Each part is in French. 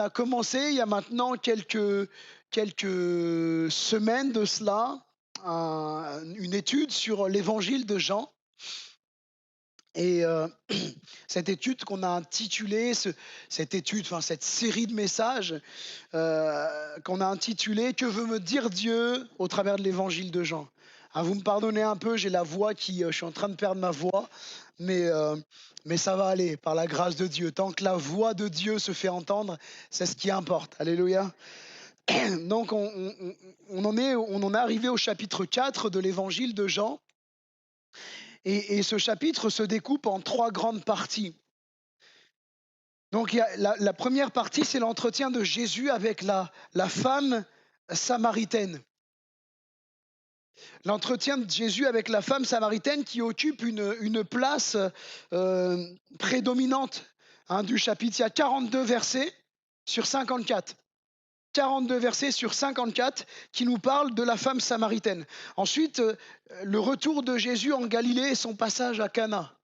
a commencé il y a maintenant quelques semaines de cela, une étude sur l'évangile de Jean. Et cette étude qu'on a intitulée, cette étude, enfin cette série de messages qu'on a intitulée «Que veut me dire Dieu au travers de l'évangile de Jean». Ah, vous me pardonnez un peu, j'ai la voix qui, je suis en train de perdre ma voix, mais, euh, mais ça va aller par la grâce de Dieu. Tant que la voix de Dieu se fait entendre, c'est ce qui importe. Alléluia. Donc on en est arrivé au chapitre 4 de l'évangile de Jean. Et ce chapitre se découpe en trois grandes parties. Donc il y a la première partie, c'est l'entretien de Jésus avec la femme samaritaine. L'entretien de Jésus avec la femme samaritaine qui occupe une place prédominante du chapitre. Il y a 42 versets sur 54. 42 versets sur 54 qui nous parlent de la femme samaritaine. Ensuite, le retour de Jésus en Galilée et son passage à Cana,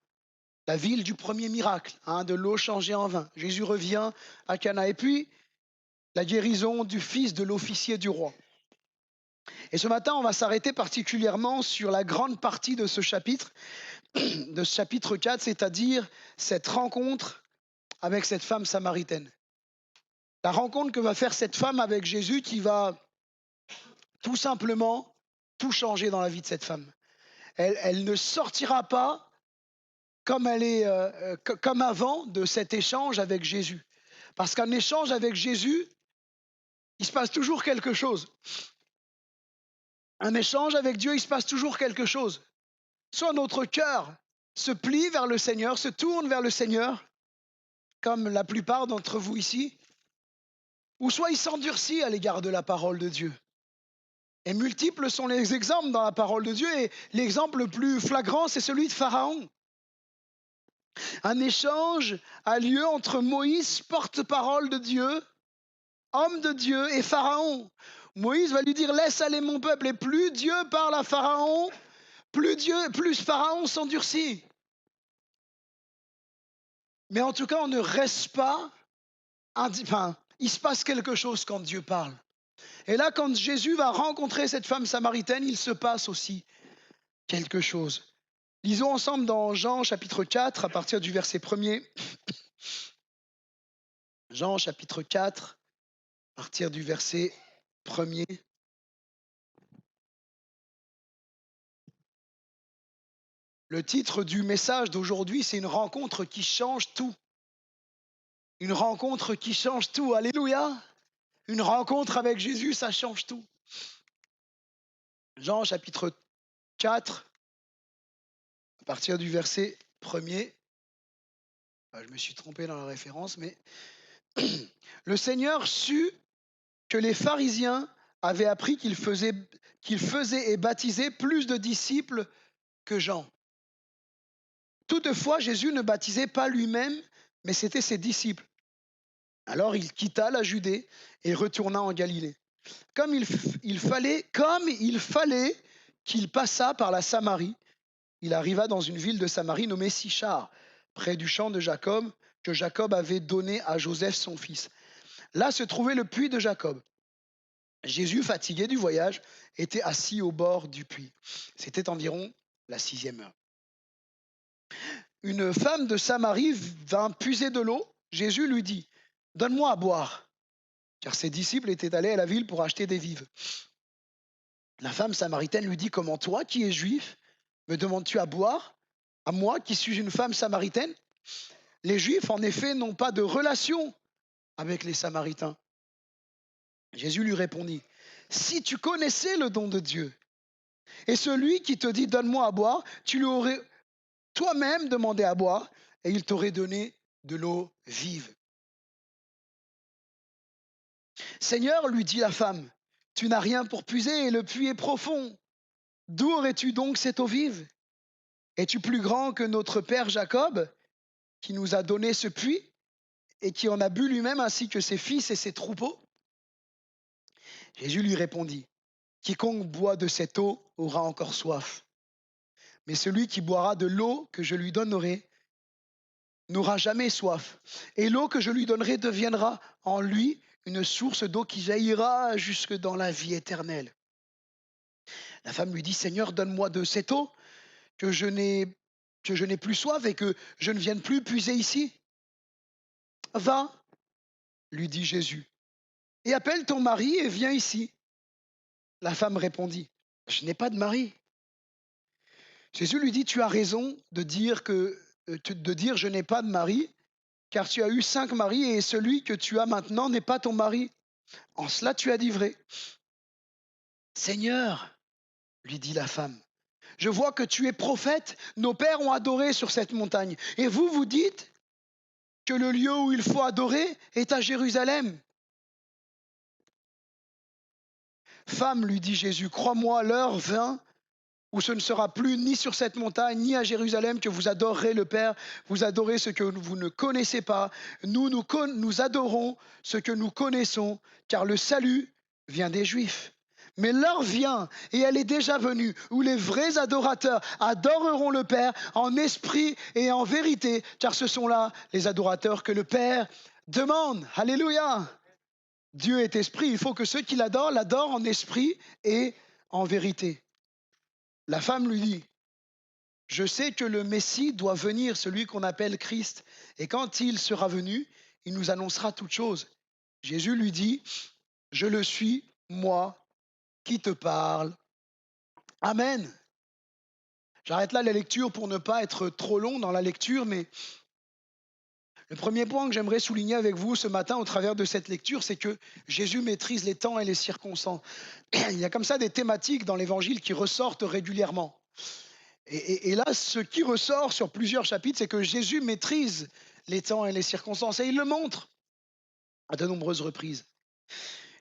la ville du premier miracle, de l'eau changée en vin. Jésus revient à Cana. Et puis, la guérison du fils de l'officier du roi. Et ce matin, on va s'arrêter particulièrement sur la grande partie de ce chapitre 4, c'est-à-dire cette rencontre avec cette femme samaritaine. La rencontre que va faire cette femme avec Jésus qui va tout simplement tout changer dans la vie de cette femme. Elle ne sortira pas comme elle est, comme avant de cet échange avec Jésus. Parce qu'un échange avec Jésus, il se passe toujours quelque chose. Un échange avec Dieu, il se passe toujours quelque chose. Soit notre cœur se plie vers le Seigneur, se tourne vers le Seigneur, comme la plupart d'entre vous ici, ou soit il s'endurcit à l'égard de la parole de Dieu. Et multiples sont les exemples dans la parole de Dieu, et l'exemple le plus flagrant, c'est celui de Pharaon. Un échange a lieu entre Moïse, porte-parole de Dieu, homme de Dieu, et Pharaon. Moïse va lui dire « Laisse aller mon peuple ». Et plus Dieu parle à Pharaon, plus Pharaon s'endurcit. Mais en tout cas, on ne reste pas... Enfin, il se passe quelque chose quand Dieu parle. Et là, quand Jésus va rencontrer cette femme samaritaine, il se passe aussi quelque chose. Lisons ensemble dans Jean chapitre 4, à partir du verset 1er. Jean chapitre 4, à partir du verset 1er. Le titre du message d'aujourd'hui, c'est une rencontre qui change tout. Une rencontre qui change tout. Alléluia. Une rencontre avec Jésus, ça change tout. Jean chapitre 4, à partir du verset 1er. Je me suis trompé dans la référence, mais le Seigneur sut que les pharisiens avaient appris qu'il faisait et baptisait plus de disciples que Jean. Toutefois, Jésus ne baptisait pas lui-même, mais c'était ses disciples. Alors il quitta la Judée et retourna en Galilée. Comme il fallait qu'il passât par la Samarie, il arriva dans une ville de Samarie nommée Sichar, près du champ de Jacob, que Jacob avait donné à Joseph son fils. Là se trouvait le puits de Jacob. Jésus, fatigué du voyage, était assis au bord du puits. C'était environ la 6e heure. Une femme de Samarie vint puiser de l'eau. Jésus lui dit « Donne-moi à boire », car ses disciples étaient allés à la ville pour acheter des vivres. La femme samaritaine lui dit « Comment toi, qui es juif, me demandes-tu à boire, à moi qui suis une femme samaritaine ?» Les Juifs, en effet, n'ont pas de relation avec les Samaritains. Jésus lui répondit « Si tu connaissais le don de Dieu, et celui qui te dit « Donne-moi à boire », tu lui aurais toi-même demandé à boire, et il t'aurait donné de l'eau vive. Seigneur, lui dit la femme, tu n'as rien pour puiser et le puits est profond. D'où aurais-tu donc cette eau vive? Es-tu plus grand que notre père Jacob, qui nous a donné ce puits et qui en a bu lui-même ainsi que ses fils et ses troupeaux? Jésus lui répondit, quiconque boit de cette eau aura encore soif. Mais celui qui boira de l'eau que je lui donnerai n'aura jamais soif. Et l'eau que je lui donnerai deviendra en lui une source d'eau qui jaillira jusque dans la vie éternelle. La femme lui dit, Seigneur, donne-moi de cette eau que je n'ai plus soif et que je ne vienne plus puiser ici. Va, lui dit Jésus, et appelle ton mari et viens ici. La femme répondit, je n'ai pas de mari. Jésus lui dit, tu as raison de dire je n'ai pas de mari, car tu as eu 5 maris et celui que tu as maintenant n'est pas ton mari. En cela tu as dit vrai. Seigneur, lui dit la femme, je vois que tu es prophète, nos pères ont adoré sur cette montagne, et vous, vous dites que le lieu où il faut adorer est à Jérusalem. Femme, lui dit Jésus, crois-moi, l'heure vint où ce ne sera plus ni sur cette montagne, ni à Jérusalem que vous adorerez le Père, vous adorez ce que vous ne connaissez pas. Nous adorons ce que nous connaissons, car le salut vient des Juifs. Mais l'heure vient, et elle est déjà venue, où les vrais adorateurs adoreront le Père en esprit et en vérité, car ce sont là les adorateurs que le Père demande. Alléluia! Dieu est esprit, il faut que ceux qui l'adorent en esprit et en vérité. La femme lui dit, je sais que le Messie doit venir, celui qu'on appelle Christ, et quand il sera venu, il nous annoncera toutes choses. Jésus lui dit, je le suis, moi, qui te parle. Amen. J'arrête là la lecture pour ne pas être trop long dans la lecture, mais le premier point que j'aimerais souligner avec vous ce matin au travers de cette lecture, c'est que Jésus maîtrise les temps et les circonstances. Il y a comme ça des thématiques dans l'Évangile qui ressortent régulièrement. Et là, ce qui ressort sur plusieurs chapitres, c'est que Jésus maîtrise les temps et les circonstances, et il le montre à de nombreuses reprises.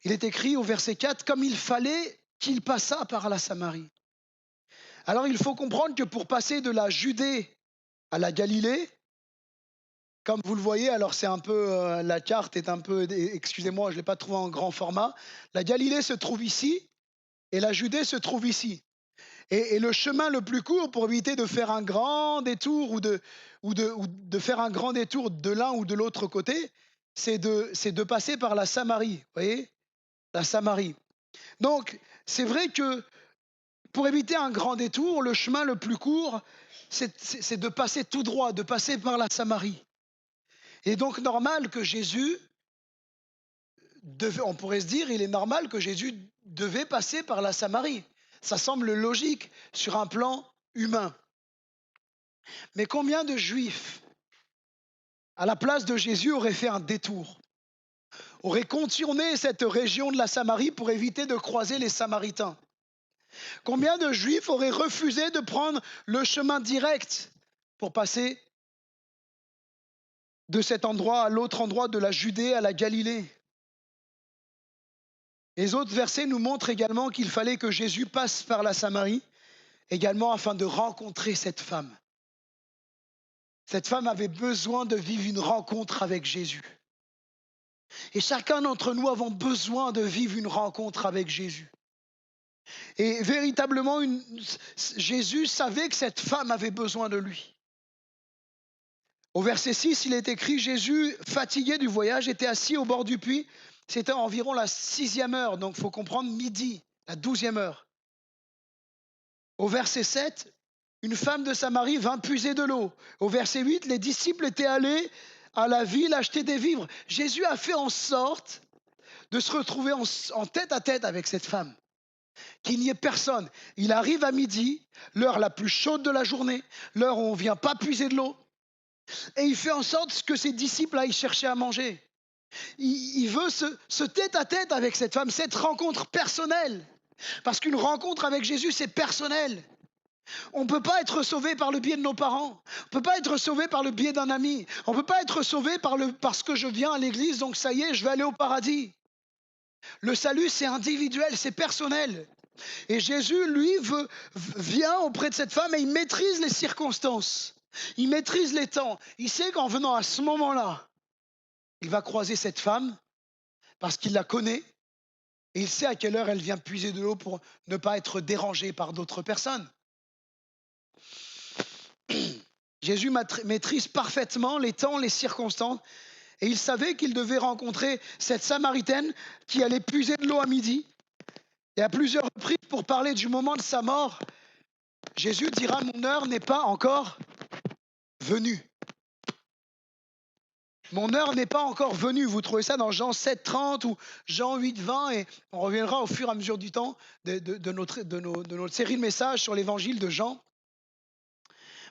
Il est écrit au verset 4, comme il fallait qu'il passât par la Samarie. Alors il faut comprendre que pour passer de la Judée à la Galilée, comme vous le voyez, alors c'est un peu, la carte est un peu, excusez-moi, je ne l'ai pas trouvé en grand format. La Galilée se trouve ici et la Judée se trouve ici. Et le chemin le plus court pour éviter de faire un grand détour ou de faire un grand détour de l'un ou de l'autre côté, c'est de passer par la Samarie. Vous voyez? La Samarie. Donc, c'est vrai que pour éviter un grand détour, le chemin le plus court, c'est de passer tout droit, de passer par la Samarie. Et donc normal que Jésus on pourrait se dire, il est normal que Jésus devait passer par la Samarie. Ça semble logique sur un plan humain. Mais combien de Juifs, à la place de Jésus, auraient fait un détour, auraient contourné cette région de la Samarie pour éviter de croiser les Samaritains? Combien de Juifs auraient refusé de prendre le chemin direct pour passer de cet endroit à l'autre endroit de la Judée à la Galilée? Les autres versets nous montrent également qu'il fallait que Jésus passe par la Samarie, également afin de rencontrer cette femme. Cette femme avait besoin de vivre une rencontre avec Jésus. Et chacun d'entre nous avons besoin de vivre une rencontre avec Jésus. Et véritablement, Jésus savait que cette femme avait besoin de lui. Au verset 6, il est écrit, Jésus, fatigué du voyage, était assis au bord du puits. C'était environ la 6e heure, donc il faut comprendre midi, la 12e heure. Au verset 7, une femme de Samarie vint puiser de l'eau. Au verset 8, les disciples étaient allés à la ville acheter des vivres. Jésus a fait en sorte de se retrouver en tête à tête avec cette femme. Qu'il n'y ait personne. Il arrive à midi, l'heure la plus chaude de la journée, l'heure où on ne vient pas puiser de l'eau. Et il fait en sorte que ses disciples aillent chercher à manger. Il veut ce tête à tête avec cette femme, cette rencontre personnelle. Parce qu'une rencontre avec Jésus, c'est personnel. On ne peut pas être sauvé par le biais de nos parents. On ne peut pas être sauvé par le biais d'un ami. On ne peut pas être sauvé parce que je viens à l'église, donc ça y est, je vais aller au paradis. Le salut, c'est individuel, c'est personnel. Et Jésus, lui, vient auprès de cette femme et il maîtrise les circonstances. Il maîtrise les temps. Il sait qu'en venant à ce moment-là, il va croiser cette femme parce qu'il la connaît et il sait à quelle heure elle vient puiser de l'eau pour ne pas être dérangée par d'autres personnes. Jésus maîtrise parfaitement les temps, les circonstances. Et il savait qu'il devait rencontrer cette Samaritaine qui allait puiser de l'eau à midi. Et à plusieurs reprises, pour parler du moment de sa mort, Jésus dira: mon heure n'est pas encore venue. Mon heure n'est pas encore venue. Vous trouvez ça dans Jean 7, 30 ou Jean 8, 20. Et on reviendra au fur et à mesure du temps de notre série de messages sur l'évangile de Jean.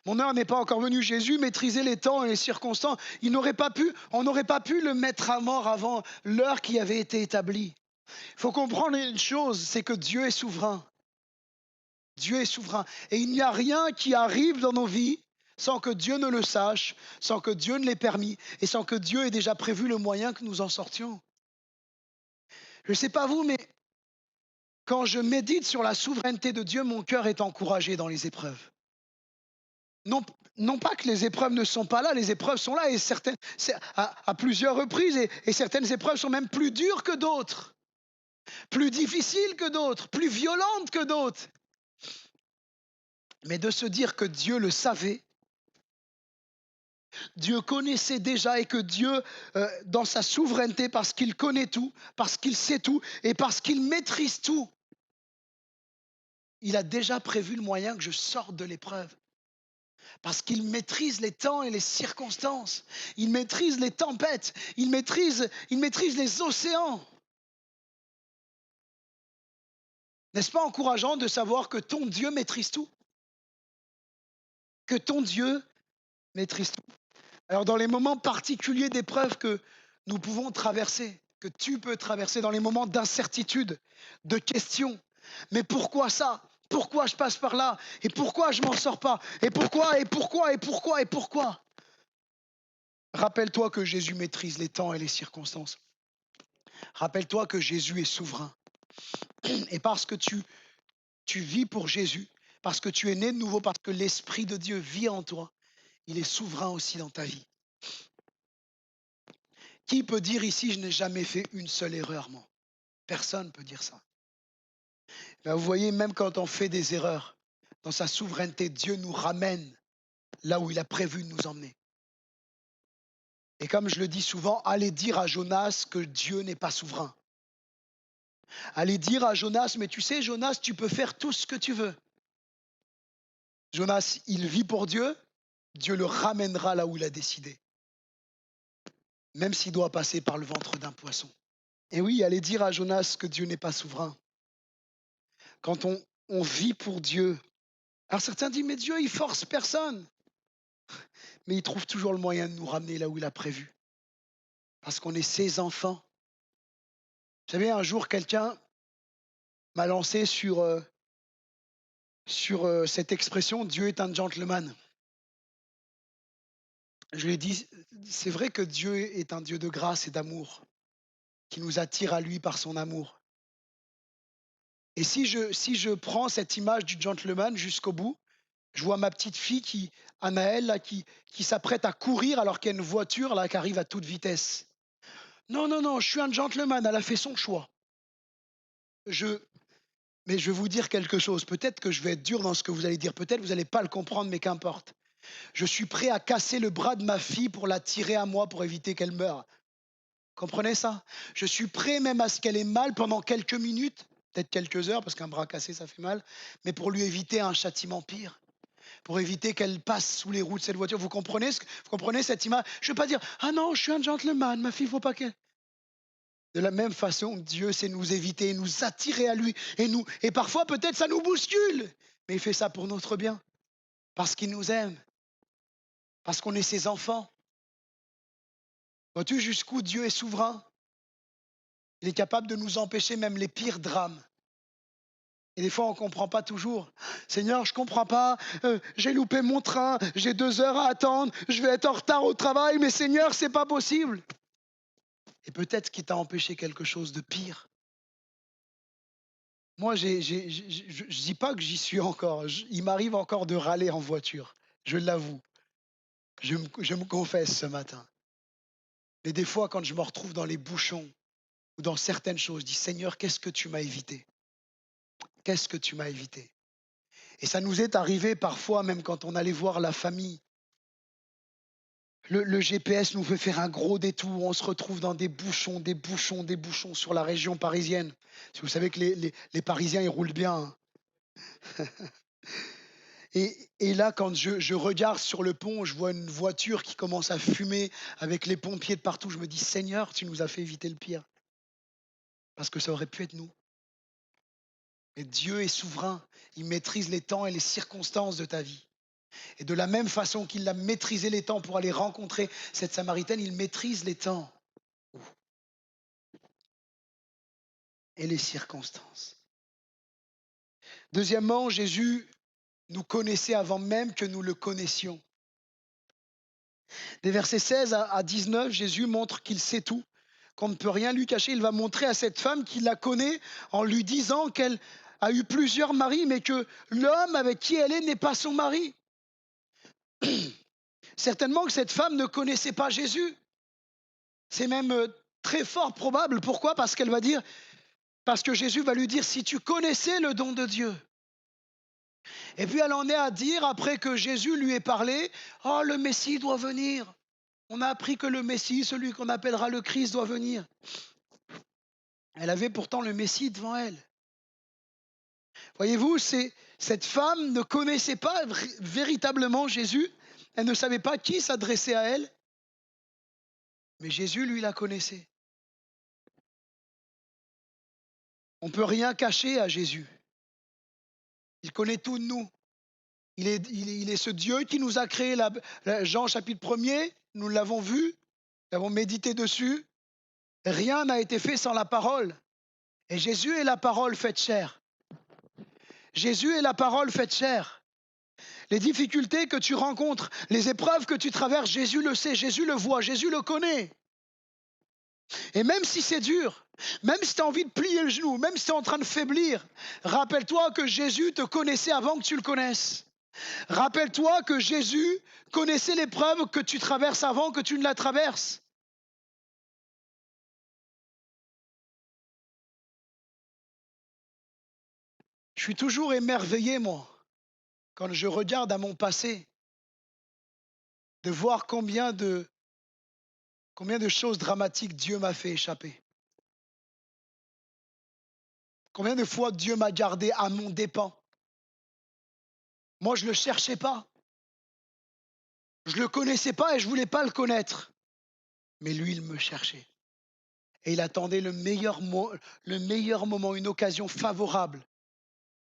Mon heure n'est pas encore venue. Jésus maîtrisait les temps et les circonstances. On n'aurait pas pu le mettre à mort avant l'heure qui avait été établie. Il faut comprendre une chose, c'est que Dieu est souverain. Dieu est souverain. Et il n'y a rien qui arrive dans nos vies sans que Dieu ne le sache, sans que Dieu ne l'ait permis et sans que Dieu ait déjà prévu le moyen que nous en sortions. Je ne sais pas vous, mais quand je médite sur la souveraineté de Dieu, mon cœur est encouragé dans les épreuves. Non pas que les épreuves ne sont pas là, les épreuves sont là et certaines, à plusieurs reprises et certaines épreuves sont même plus dures que d'autres, plus difficiles que d'autres, plus violentes que d'autres. Mais de se dire que Dieu le savait, Dieu connaissait déjà et que Dieu, dans sa souveraineté, parce qu'il connaît tout, parce qu'il sait tout et parce qu'il maîtrise tout, il a déjà prévu le moyen que je sorte de l'épreuve. Parce qu'il maîtrise les temps et les circonstances. Il maîtrise les tempêtes. Il maîtrise les océans. N'est-ce pas encourageant de savoir que ton Dieu maîtrise tout? Que ton Dieu maîtrise tout. Alors dans les moments particuliers d'épreuve que nous pouvons traverser, que tu peux traverser, dans les moments d'incertitude, de questions, mais pourquoi ça? Pourquoi je passe par là? Et pourquoi je m'en sors pas? Et pourquoi? Rappelle-toi que Jésus maîtrise les temps et les circonstances. Rappelle-toi que Jésus est souverain. Et parce que tu vis pour Jésus, parce que tu es né de nouveau, parce que l'Esprit de Dieu vit en toi, il est souverain aussi dans ta vie. Qui peut dire ici: je n'ai jamais fait une seule erreur, moi? Personne ne peut dire ça. Ben, vous voyez, même quand on fait des erreurs, dans sa souveraineté, Dieu nous ramène là où il a prévu de nous emmener. Et comme je le dis souvent, allez dire à Jonas que Dieu n'est pas souverain. Allez dire à Jonas: mais tu sais, Jonas, tu peux faire tout ce que tu veux. Jonas, il vit pour Dieu, Dieu le ramènera là où il a décidé. Même s'il doit passer par le ventre d'un poisson. Et oui, allez dire à Jonas que Dieu n'est pas souverain. Quand on vit pour Dieu, alors certains disent: mais Dieu, il force personne. Mais il trouve toujours le moyen de nous ramener là où il a prévu. Parce qu'on est ses enfants. Vous savez, un jour, quelqu'un m'a lancé sur cette expression: Dieu est un gentleman. Je lui ai dit: c'est vrai que Dieu est un Dieu de grâce et d'amour, qui nous attire à lui par son amour. Et si je prends cette image du gentleman jusqu'au bout, je vois ma petite fille, Anaëlle, là, qui s'apprête à courir alors qu'il y a une voiture là, qui arrive à toute vitesse. Non, non, non, je suis un gentleman, elle a fait son choix. Mais je vais vous dire quelque chose, peut-être que je vais être dur dans ce que vous allez dire, peut-être que vous n'allez pas le comprendre, mais qu'importe. Je suis prêt à casser le bras de ma fille pour la tirer à moi pour éviter qu'elle meure. Comprenez ça? Je suis prêt même à ce qu'elle ait mal pendant quelques minutes, peut-être quelques heures, parce qu'un bras cassé, ça fait mal, mais pour lui éviter un châtiment pire, pour éviter qu'elle passe sous les roues de cette voiture. Vous comprenez cette image? Je ne veux pas dire: ah non, je suis un gentleman, ma fille, il ne faut pas qu'elle... De la même façon, Dieu sait nous éviter, nous attirer à lui, et parfois peut-être ça nous bouscule, mais il fait ça pour notre bien, parce qu'il nous aime, parce qu'on est ses enfants. Vois-tu jusqu'où Dieu est souverain? Il est capable de nous empêcher même les pires drames. Et des fois, on ne comprend pas toujours. Seigneur, je ne comprends pas, j'ai loupé mon train, j'ai 2 heures à attendre, je vais être en retard au travail, mais Seigneur, ce n'est pas possible. Et peut-être qu'il t'a empêché quelque chose de pire. Moi, je ne dis pas que j'y suis encore. Il m'arrive encore de râler en voiture, je l'avoue. Je me confesse ce matin. Mais des fois, quand je me retrouve dans les bouchons ou dans certaines choses, je dis: Seigneur, qu'est-ce que tu m'as évité? Qu'est-ce que tu m'as évité? Et ça nous est arrivé parfois, même quand on allait voir la famille, Le GPS nous fait faire un gros détour. On se retrouve dans des bouchons, des bouchons, des bouchons sur la région parisienne. Si vous savez que les Parisiens, ils roulent bien, hein. Et là, quand je regarde sur le pont, je vois une voiture qui commence à fumer avec les pompiers de partout. Je me dis, Seigneur, tu nous as fait éviter le pire. Parce que ça aurait pu être nous. Et Dieu est souverain. Il maîtrise les temps et les circonstances de ta vie. Et de la même façon qu'il a maîtrisé les temps pour aller rencontrer cette Samaritaine, il maîtrise les temps et les circonstances. Deuxièmement, Jésus nous connaissait avant même que nous le connaissions. Des versets 16 à 19, Jésus montre qu'il sait tout, qu'on ne peut rien lui cacher. Il va montrer à cette femme qu'il la connaît en lui disant qu'elle a eu plusieurs maris, mais que l'homme avec qui elle est n'est pas son mari. Certainement que cette femme ne connaissait pas Jésus. C'est même très fort probable. Pourquoi? Parce qu'elle va dire, parce que Jésus va lui dire, si tu connaissais le don de Dieu. Et puis elle en est à dire, après que Jésus lui ait parlé, oh, le Messie doit venir. On a appris que le Messie, celui qu'on appellera le Christ, doit venir. Elle avait pourtant le Messie devant elle. Voyez-vous, cette femme ne connaissait pas véritablement Jésus. Elle ne savait pas qui s'adressait à elle. Mais Jésus, lui, la connaissait. On ne peut rien cacher à Jésus. Il connaît tout de nous. Il est ce Dieu qui nous a créé. Jean chapitre 1er, nous l'avons vu, nous avons médité dessus. Rien n'a été fait sans la parole. Et Jésus est la parole faite chair. Jésus est la parole faite chair. Les difficultés que tu rencontres, les épreuves que tu traverses, Jésus le sait, Jésus le voit, Jésus le connaît. Et même si c'est dur, même si tu as envie de plier le genou, même si tu es en train de faiblir, rappelle-toi que Jésus te connaissait avant que tu le connaisses. Rappelle-toi que Jésus connaissait l'épreuve que tu traverses avant que tu ne la traverses. Je suis toujours émerveillé, moi, quand je regarde à mon passé, de voir combien de choses dramatiques Dieu m'a fait échapper. Combien de fois Dieu m'a gardé à mon dépens. Moi, je ne le cherchais pas. Je ne le connaissais pas et je ne voulais pas le connaître. Mais lui, il me cherchait. Et il attendait le meilleur moment, une occasion favorable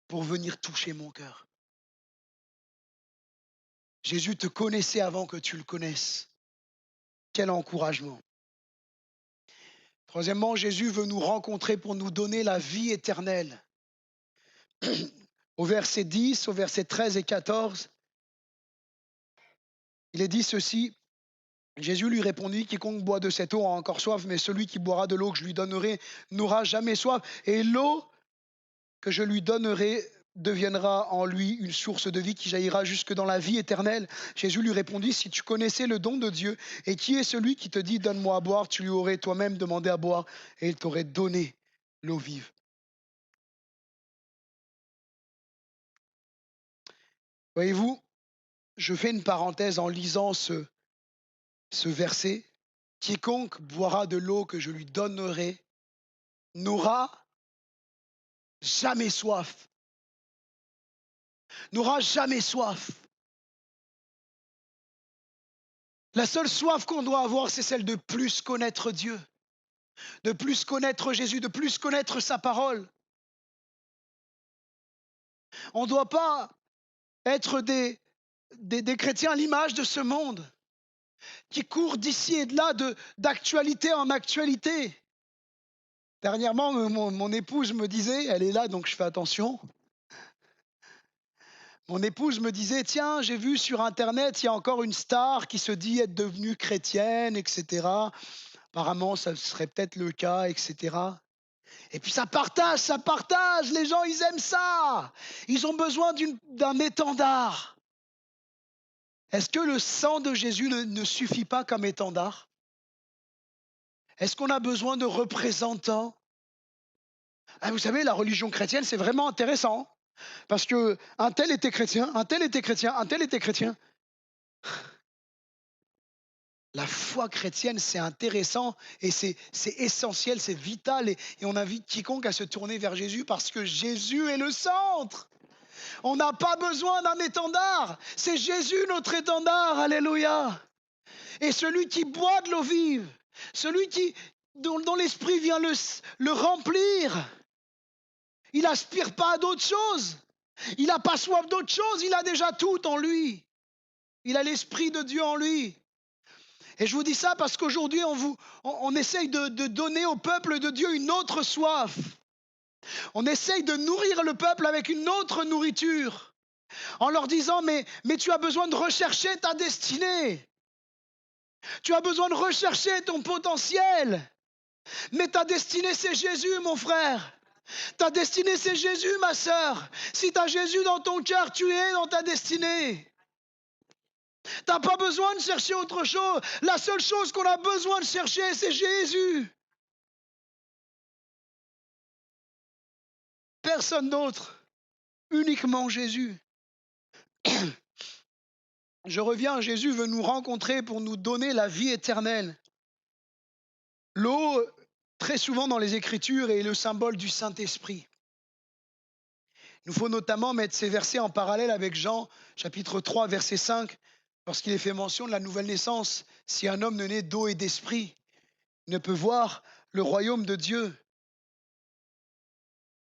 pour venir toucher mon cœur. Jésus te connaissait avant que tu le connaisses. Quel encouragement. Troisièmement, Jésus veut nous rencontrer pour nous donner la vie éternelle. Au verset 10, au verset 13 et 14, il est dit ceci. Jésus lui répondit, quiconque boit de cette eau a encore soif, mais celui qui boira de l'eau que je lui donnerai n'aura jamais soif. Et l'eau que je lui donnerai deviendra en lui une source de vie qui jaillira jusque dans la vie éternelle. Jésus lui répondit, si tu connaissais le don de Dieu, et qui est celui qui te dit, donne-moi à boire, tu lui aurais toi-même demandé à boire, et il t'aurait donné l'eau vive. Voyez-vous, je fais une parenthèse en lisant ce verset. Quiconque boira de l'eau que je lui donnerai n'aura jamais soif. N'aura jamais soif. La seule soif qu'on doit avoir, c'est celle de plus connaître Dieu, de plus connaître Jésus, de plus connaître sa parole. On ne doit pas être des chrétiens à l'image de ce monde, qui courent d'ici et de là, d'actualité en actualité. Dernièrement, mon épouse me disait, elle est là donc je fais attention, mon épouse me disait, tiens, j'ai vu sur Internet, il y a encore une star qui se dit être devenue chrétienne, etc. Apparemment, ça serait peut-être le cas, etc. Et puis ça partage, les gens, ils aiment ça. Ils ont besoin d'un étendard. Est-ce que le sang de Jésus ne suffit pas comme étendard? Est-ce qu'on a besoin de représentants? Ah, vous savez, la religion chrétienne, c'est vraiment intéressant. Parce qu'un tel était chrétien, un tel était chrétien, un tel était chrétien. La foi chrétienne, c'est intéressant et c'est essentiel, c'est vital. Et on invite quiconque à se tourner vers Jésus parce que Jésus est le centre. On n'a pas besoin d'un étendard. C'est Jésus notre étendard. Alléluia. Et celui qui boit de l'eau vive, celui dont l'esprit vient le remplir, il n'aspire pas à d'autres choses. Il n'a pas soif d'autre chose. Il a déjà tout en lui. Il a l'esprit de Dieu en lui. Et je vous dis ça parce qu'aujourd'hui, on essaye de donner au peuple de Dieu une autre soif. On essaye de nourrir le peuple avec une autre nourriture. En leur disant, mais tu as besoin de rechercher ta destinée. Tu as besoin de rechercher ton potentiel. Mais ta destinée, c'est Jésus, mon frère. Ta destinée, c'est Jésus, ma sœur. Si tu as Jésus dans ton cœur, tu es dans ta destinée. Tu n'as pas besoin de chercher autre chose. La seule chose qu'on a besoin de chercher, c'est Jésus. Personne d'autre. Uniquement Jésus. Je reviens, Jésus veut nous rencontrer pour nous donner la vie éternelle. L'eau, très souvent dans les Écritures, est le symbole du Saint-Esprit. Il nous faut notamment mettre ces versets en parallèle avec Jean, chapitre 3, verset 5, lorsqu'il est fait mention de la nouvelle naissance. Si un homme ne naît d'eau et d'esprit, il ne peut voir le royaume de Dieu,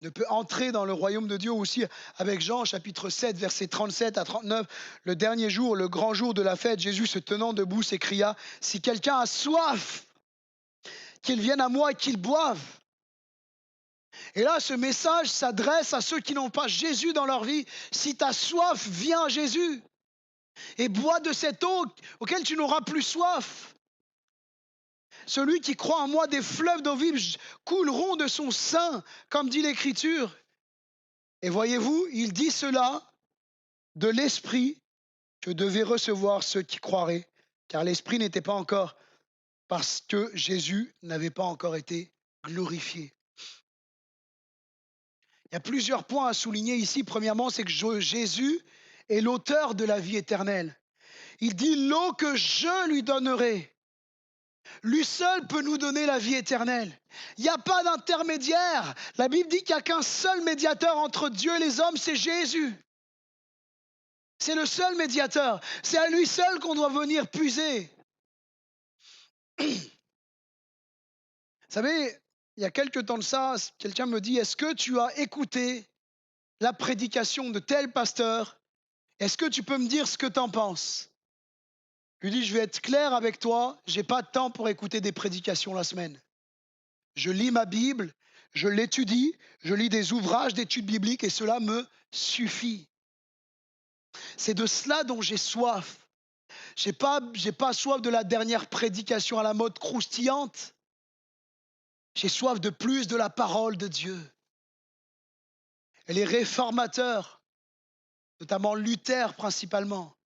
ne peut entrer dans le royaume de Dieu. Aussi avec Jean, chapitre 7, verset 37 à 39, le dernier jour, le grand jour de la fête, Jésus se tenant debout s'écria, « Si quelqu'un a soif, qu'il vienne à moi et qu'il boive. » Et là, ce message s'adresse à ceux qui n'ont pas Jésus dans leur vie. Si tu as soif, viens à Jésus et bois de cette eau auquel tu n'auras plus soif. Celui qui croit en moi, des fleuves d'eau vive couleront de son sein, comme dit l'Écriture. Et voyez-vous, il dit cela de l'Esprit que devaient recevoir ceux qui croiraient, car l'Esprit n'était pas encore, parce que Jésus n'avait pas encore été glorifié. Il y a plusieurs points à souligner ici. Premièrement, c'est que Jésus est l'auteur de la vie éternelle. Il dit l'eau que je lui donnerai. Lui seul peut nous donner la vie éternelle. Il n'y a pas d'intermédiaire. La Bible dit qu'il n'y a qu'un seul médiateur entre Dieu et les hommes, c'est Jésus. C'est le seul médiateur. C'est à lui seul qu'on doit venir puiser. Vous savez, il y a quelques temps de ça, quelqu'un me dit, est-ce que tu as écouté la prédication de tel pasteur? Est-ce que tu peux me dire ce que tu en penses? Je lui dis, je vais être clair avec toi, je n'ai pas de temps pour écouter des prédications la semaine. Je lis ma Bible, je l'étudie, je lis des ouvrages d'études bibliques et cela me suffit. C'est de cela dont j'ai soif. J'ai pas soif de la dernière prédication à la mode croustillante. J'ai soif de plus de la parole de Dieu. Et les réformateurs, notamment Luther principalement,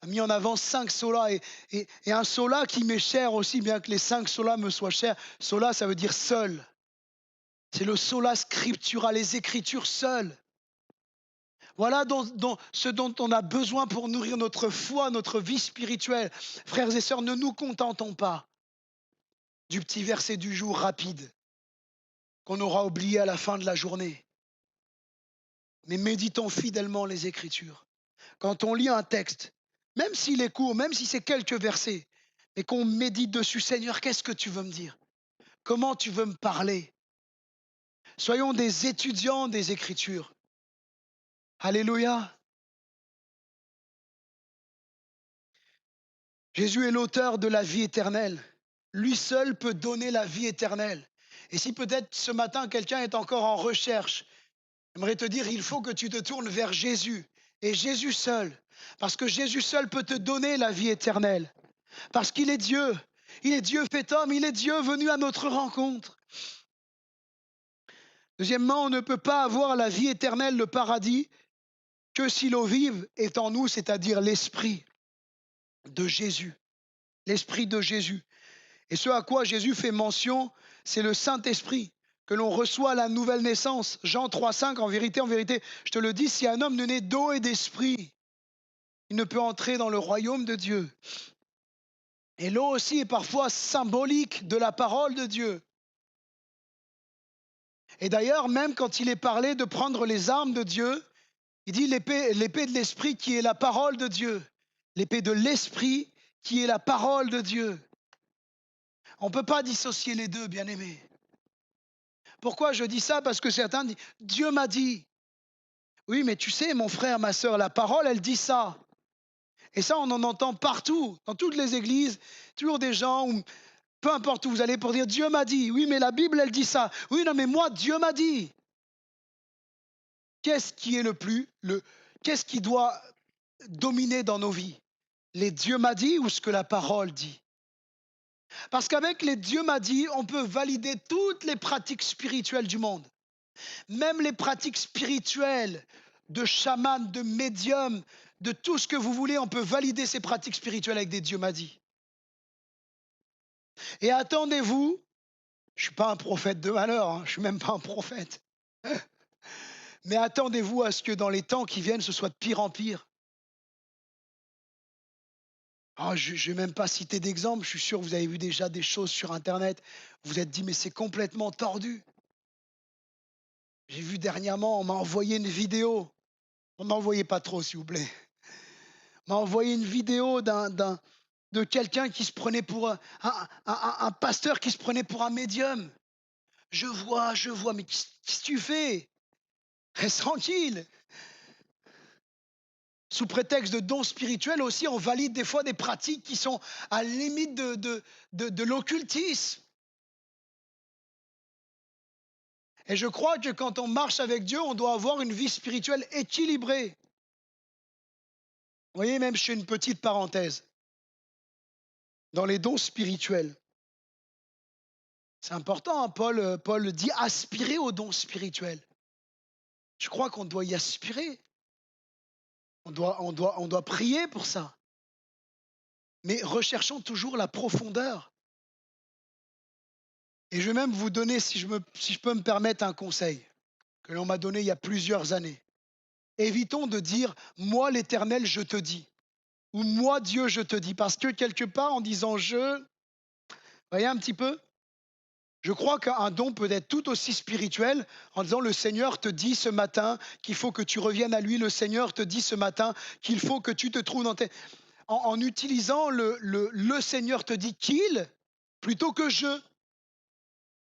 a mis en avant 5 solas et un sola qui m'est cher aussi, bien que les 5 solas me soient chers. Sola, ça veut dire seul. C'est le sola scriptura, les écritures seules. Voilà ce dont on a besoin pour nourrir notre foi, notre vie spirituelle. Frères et sœurs, ne nous contentons pas du petit verset du jour rapide qu'on aura oublié à la fin de la journée. Mais méditons fidèlement les Écritures. Quand on lit un texte, même s'il est court, même si c'est quelques versets, mais qu'on médite dessus, Seigneur, qu'est-ce que tu veux me dire? Comment tu veux me parler? Soyons des étudiants des Écritures. Alléluia. Jésus est l'auteur de la vie éternelle. Lui seul peut donner la vie éternelle. Et si peut-être ce matin quelqu'un est encore en recherche, j'aimerais te dire, il faut que tu te tournes vers Jésus et Jésus seul. Parce que Jésus seul peut te donner la vie éternelle. Parce qu'il est Dieu. Il est Dieu fait homme. Il est Dieu venu à notre rencontre. Deuxièmement, on ne peut pas avoir la vie éternelle, le paradis, que si l'eau vive est en nous, c'est-à-dire l'esprit de Jésus. L'esprit de Jésus. Et ce à quoi Jésus fait mention, c'est le Saint-Esprit que l'on reçoit à la nouvelle naissance. Jean 3,5, en vérité, je te le dis, si un homme ne naît d'eau et d'esprit, il ne peut entrer dans le royaume de Dieu. Et l'eau aussi est parfois symbolique de la parole de Dieu. Et d'ailleurs, même quand il est parlé de prendre les armes de Dieu, il dit l'épée de l'esprit qui est la parole de Dieu. L'épée de l'esprit qui est la parole de Dieu. On ne peut pas dissocier les deux, bien-aimés. Pourquoi je dis ça? Parce que certains disent, Dieu m'a dit. Oui, mais tu sais, mon frère, ma sœur, la parole, elle dit ça. Et ça, on en entend partout, dans toutes les églises, toujours des gens, ou peu importe où vous allez, pour dire Dieu m'a dit. Oui, mais la Bible, elle dit ça. Oui, non, mais moi, Dieu m'a dit. Qu'est-ce qui est qu'est-ce qui doit dominer dans nos vies? Les Dieu m'a dit ou ce que la parole dit? Parce qu'avec les Dieu m'a dit, on peut valider toutes les pratiques spirituelles du monde. Même les pratiques spirituelles de chaman, de médium, de tout ce que vous voulez, on peut valider ces pratiques spirituelles avec des Dieu m'a dit. Et attendez-vous, je ne suis pas un prophète de malheur, je ne suis même pas un prophète. Mais attendez-vous à ce que dans les temps qui viennent, ce soit de pire en pire. Oh, je ne vais même pas citer d'exemple, je suis sûr que vous avez vu déjà des choses sur Internet. Vous vous êtes dit, mais c'est complètement tordu. J'ai vu dernièrement, on m'a envoyé une vidéo. On ne m'envoyez pas trop, s'il vous plaît. On m'a envoyé une vidéo de quelqu'un qui se prenait pour un pasteur qui se prenait pour un médium. Je vois, mais qu'est-ce que tu fais? Reste tranquille. Sous prétexte de dons spirituels aussi, on valide des fois des pratiques qui sont à la limite de l'occultisme. Et je crois que quand on marche avec Dieu, on doit avoir une vie spirituelle équilibrée. Vous voyez, même je fais une petite parenthèse. Dans les dons spirituels, c'est important, hein, Paul dit aspirer aux dons spirituels. Je crois qu'on doit y aspirer. On doit prier pour ça. Mais recherchons toujours la profondeur. Et je vais même vous donner, si je peux me permettre, un conseil que l'on m'a donné il y a plusieurs années. Évitons de dire « moi l'Éternel, je te dis » ou « moi Dieu, je te dis ». Parce que quelque part, en disant « je », voyez un petit peu, je crois qu'un don peut être tout aussi spirituel en disant le Seigneur te dit ce matin qu'il faut que tu reviennes à lui, le Seigneur te dit ce matin qu'il faut que tu te trouves dans tes... En utilisant le Seigneur te dit qu'il plutôt que je.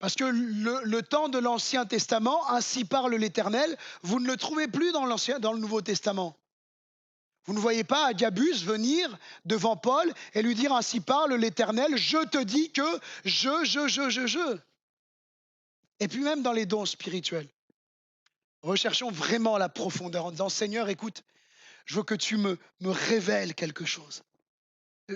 Parce que le temps de l'Ancien Testament, ainsi parle l'Éternel, vous ne le trouvez plus dans le Nouveau Testament. Vous ne voyez pas Agabus venir devant Paul et lui dire ainsi parle l'Éternel, je te dis que je. Et puis même dans les dons spirituels, recherchons vraiment la profondeur en disant Seigneur, écoute, je veux que tu me révèles quelque chose.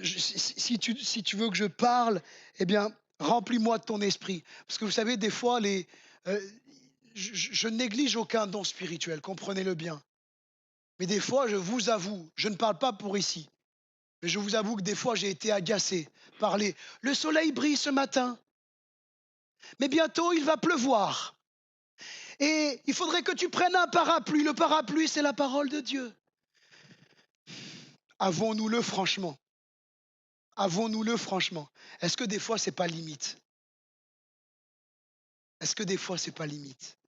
Si tu veux que je parle, eh bien, remplis-moi de ton esprit. Parce que vous savez, des fois, je néglige aucun don spirituel, comprenez-le bien. Mais des fois, je vous avoue, je ne parle pas pour ici, mais je vous avoue que des fois, j'ai été agacé par le soleil brille ce matin, mais bientôt, il va pleuvoir. Et il faudrait que tu prennes un parapluie. Le parapluie, c'est la parole de Dieu. Avons-nous-le franchement? Avons-nous-le franchement? Est-ce que des fois, c'est pas limite? Est-ce que des fois, c'est pas limite?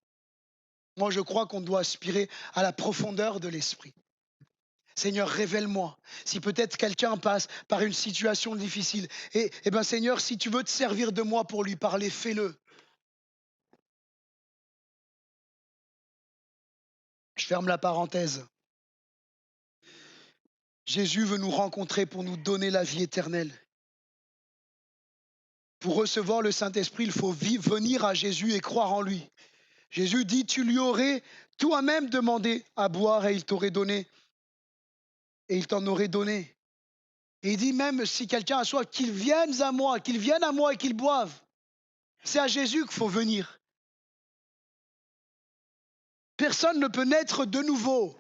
Moi, je crois qu'on doit aspirer à la profondeur de l'esprit. Seigneur, révèle-moi. Si peut-être quelqu'un passe par une situation difficile, et bien Seigneur, si tu veux te servir de moi pour lui parler, fais-le. Je ferme la parenthèse. Jésus veut nous rencontrer pour nous donner la vie éternelle. Pour recevoir le Saint-Esprit, il faut venir à Jésus et croire en lui. Jésus dit, tu lui aurais toi-même demandé à boire et il t'aurait donné. Et il t'en aurait donné. Et il dit même si quelqu'un a soif, qu'il vienne à moi et qu'il boive. C'est à Jésus qu'il faut venir. Personne ne peut naître de nouveau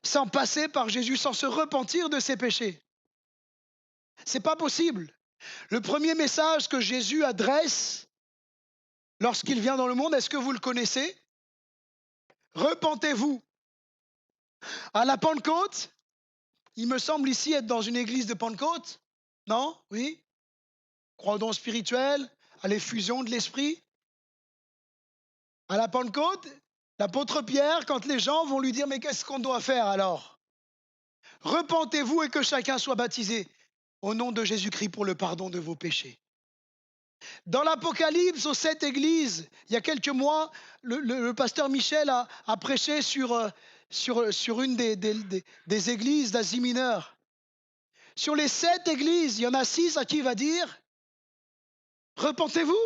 sans passer par Jésus, sans se repentir de ses péchés. C'est pas possible. Le premier message que Jésus adresse lorsqu'il vient dans le monde, est-ce que vous le connaissez? Repentez-vous. À la Pentecôte, il me semble ici être dans une église de Pentecôte, Non? Oui? Crois au don spirituel, à l'effusion de l'esprit. À la Pentecôte, l'apôtre Pierre, quand les gens vont lui dire mais qu'est-ce qu'on doit faire alors? Repentez-vous et que chacun soit baptisé au nom de Jésus-Christ pour le pardon de vos péchés. Dans l'Apocalypse, aux 7 églises, il y a quelques mois, le pasteur Michel a prêché sur une des églises d'Asie mineure. Sur les 7 églises, il y en a 6 à qui il va dire repentez-vous.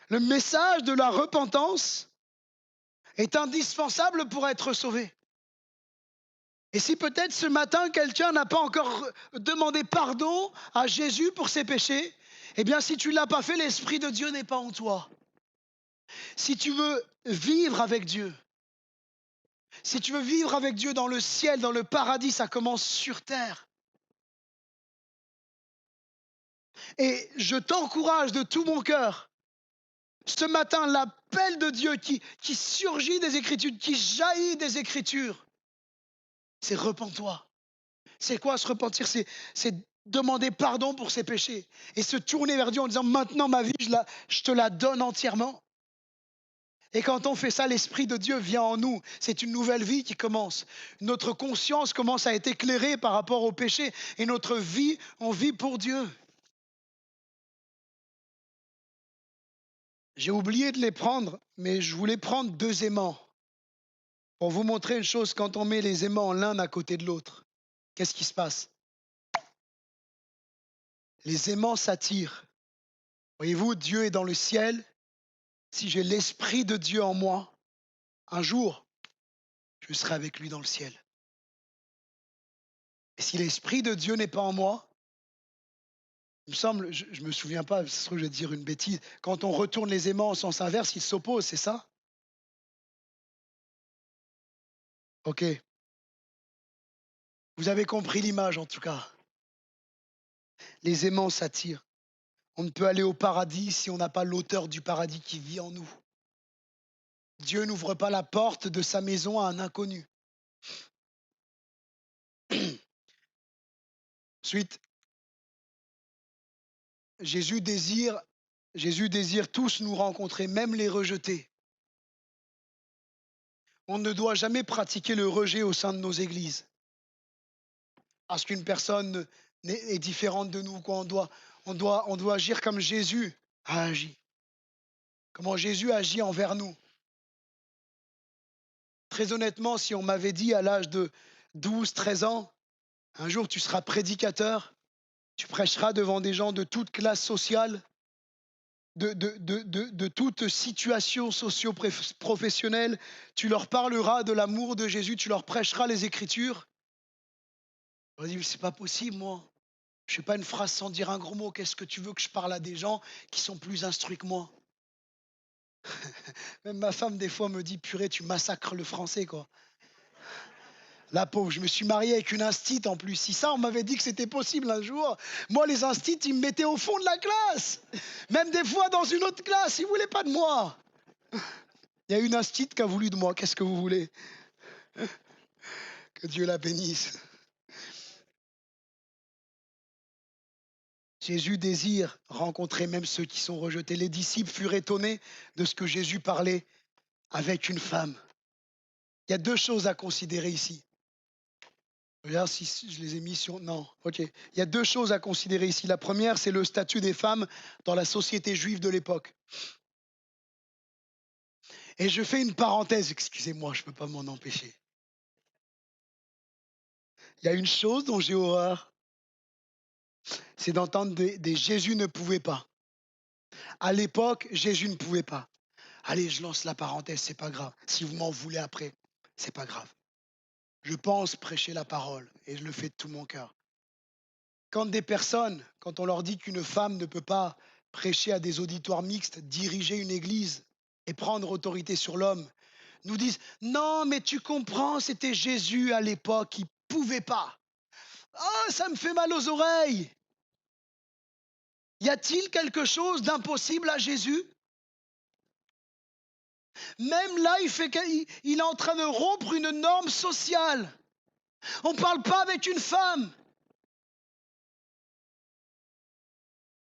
Le message de la repentance est indispensable pour être sauvé. Et si peut-être ce matin, quelqu'un n'a pas encore demandé pardon à Jésus pour ses péchés, eh bien si tu ne l'as pas fait, l'Esprit de Dieu n'est pas en toi. Si tu veux vivre avec Dieu, si tu veux vivre avec Dieu dans le ciel, dans le paradis, ça commence sur terre. Et je t'encourage de tout mon cœur, ce matin, l'appel de Dieu qui surgit des Écritures, qui jaillit des Écritures, c'est repens-toi. C'est quoi se repentir? C'est demander pardon pour ses péchés et se tourner vers Dieu en disant maintenant ma vie, je te la donne entièrement. Et quand on fait ça, l'Esprit de Dieu vient en nous. C'est une nouvelle vie qui commence. Notre conscience commence à être éclairée par rapport au péché et notre vie, on vit pour Dieu. J'ai oublié de les prendre, mais je voulais prendre 2 aimants pour vous montrer une chose. Quand on met les aimants l'un à côté de l'autre, qu'est-ce qui se passe? Les aimants s'attirent. Voyez-vous, Dieu est dans le ciel. Si j'ai l'Esprit de Dieu en moi, un jour, je serai avec lui dans le ciel. Et si l'Esprit de Dieu n'est pas en moi, il me semble, je ne me souviens pas, c'est sûr que je vais dire une bêtise, quand on retourne les aimants en sens inverse, ils s'opposent, c'est ça? Ok, vous avez compris l'image en tout cas. Les aimants s'attirent. On ne peut aller au paradis si on n'a pas l'auteur du paradis qui vit en nous. Dieu n'ouvre pas la porte de sa maison à un inconnu. Ensuite, Jésus désire tous nous rencontrer, même les rejetés. On ne doit jamais pratiquer le rejet au sein de nos églises. Parce qu'une personne est différente de nous, quoi. On doit agir comme Jésus a agi. Comment Jésus agit envers nous. Très honnêtement, si on m'avait dit à l'âge de 12, 13 ans, un jour tu seras prédicateur, tu prêcheras devant des gens de toute classe sociale, de toute situation socio-professionnelle, tu leur parleras de l'amour de Jésus, tu leur prêcheras les Écritures. On dit, c'est pas possible, moi. Je ne fais pas une phrase sans dire un gros mot. Qu'est-ce que tu veux que je parle à des gens qui sont plus instruits que moi? Même ma femme, des fois, me dit, purée, tu massacres le français, quoi. La pauvre, je me suis marié avec une instite en plus. Si ça, on m'avait dit que c'était possible un jour, moi, les instites, ils me mettaient au fond de la classe. Même des fois dans une autre classe, ils ne voulaient pas de moi. Il y a une instite qui a voulu de moi. Qu'est-ce que vous voulez? Que Dieu la bénisse. Jésus désire rencontrer même ceux qui sont rejetés. Les disciples furent étonnés de ce que Jésus parlait avec une femme. Il y a 2 choses à considérer ici. Regarde si je les ai mis sur... Non, ok. Il y a 2 choses à considérer ici. La première, c'est le statut des femmes dans la société juive de l'époque. Et je fais une parenthèse, excusez-moi, je ne peux pas m'en empêcher. Il y a une chose dont j'ai horreur, c'est d'entendre des Jésus ne pouvait pas. À l'époque, Jésus ne pouvait pas. Allez, je lance la parenthèse, c'est pas grave. Si vous m'en voulez après, c'est pas grave. Je pense prêcher la parole et je le fais de tout mon cœur. Quand on leur dit qu'une femme ne peut pas prêcher à des auditoires mixtes, diriger une église et prendre autorité sur l'homme, nous disent non, mais tu comprends, c'était Jésus à l'époque, il ne pouvait pas. Ah, ça me fait mal aux oreilles. Y a-t-il quelque chose d'impossible à Jésus? Même là, il est en train de rompre une norme sociale. On ne parle pas avec une femme.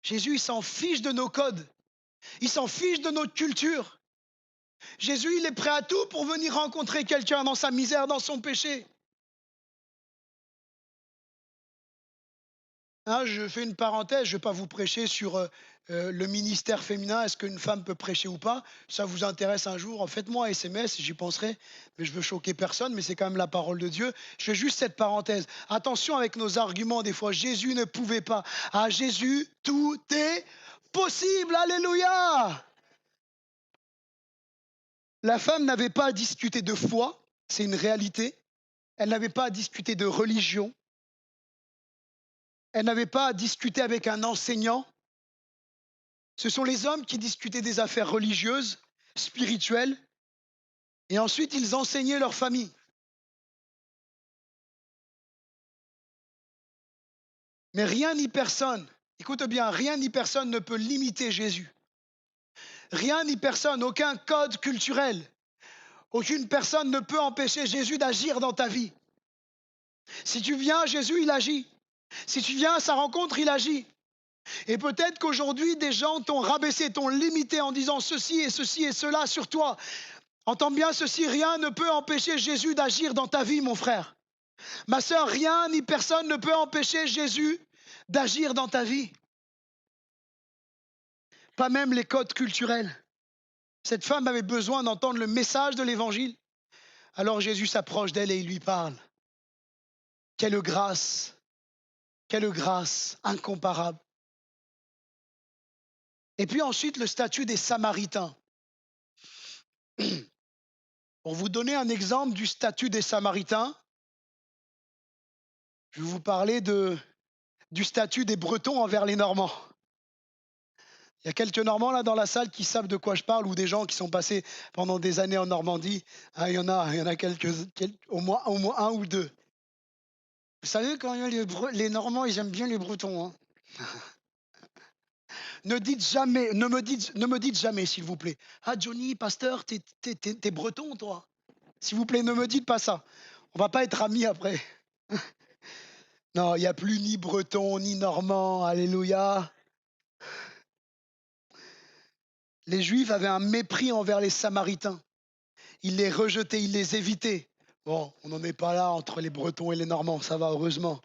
Jésus, il s'en fiche de nos codes. Il s'en fiche de notre culture. Jésus, il est prêt à tout pour venir rencontrer quelqu'un dans sa misère, dans son péché. Hein, je fais une parenthèse, je ne vais pas vous prêcher sur le ministère féminin, est-ce qu'une femme peut prêcher ou pas. Ça vous intéresse un jour, faites-moi un SMS, j'y penserai, mais je veux choquer personne, mais c'est quand même la parole de Dieu. Je fais juste cette parenthèse. Attention avec nos arguments, des fois, Jésus ne pouvait pas. À Jésus, tout est possible, alléluia. La femme n'avait pas à discuter de foi, c'est une réalité. Elle n'avait pas à discuter de religion. Elle n'avait pas à discuter avec un enseignant. Ce sont les hommes qui discutaient des affaires religieuses, spirituelles, et ensuite ils enseignaient leur famille. Mais rien ni personne, écoute bien, rien ni personne ne peut limiter Jésus. Rien ni personne, aucun code culturel, aucune personne ne peut empêcher Jésus d'agir dans ta vie. Si tu viens, Jésus, il agit. Si tu viens à sa rencontre, il agit. Et peut-être qu'aujourd'hui, des gens t'ont rabaissé, t'ont limité en disant ceci et cela sur toi. Entends bien ceci, rien ne peut empêcher Jésus d'agir dans ta vie, mon frère. Ma sœur, rien ni personne ne peut empêcher Jésus d'agir dans ta vie. Pas même les codes culturels. Cette femme avait besoin d'entendre le message de l'Évangile. Alors Jésus s'approche d'elle et il lui parle. Quelle grâce incomparable. Et puis ensuite, le statut des Samaritains. Pour vous donner un exemple du statut des Samaritains, je vais vous parler du statut des Bretons envers les Normands. Il y a quelques Normands là dans la salle qui savent de quoi je parle ou des gens qui sont passés pendant des années en Normandie. Ah, il y en a au moins un ou deux. Vous savez, quand il y a les Normands, ils aiment bien les Bretons. Hein. Ne me dites jamais, s'il vous plaît. Ah, Johnny, pasteur, t'es breton, toi. S'il vous plaît, ne me dites pas ça. On va pas être amis après. Non, il n'y a plus ni breton, ni normand. Alléluia. Les Juifs avaient un mépris envers les Samaritains. Ils les rejetaient, ils les évitaient. Bon, on n'en est pas là entre les Bretons et les Normands, ça va, heureusement.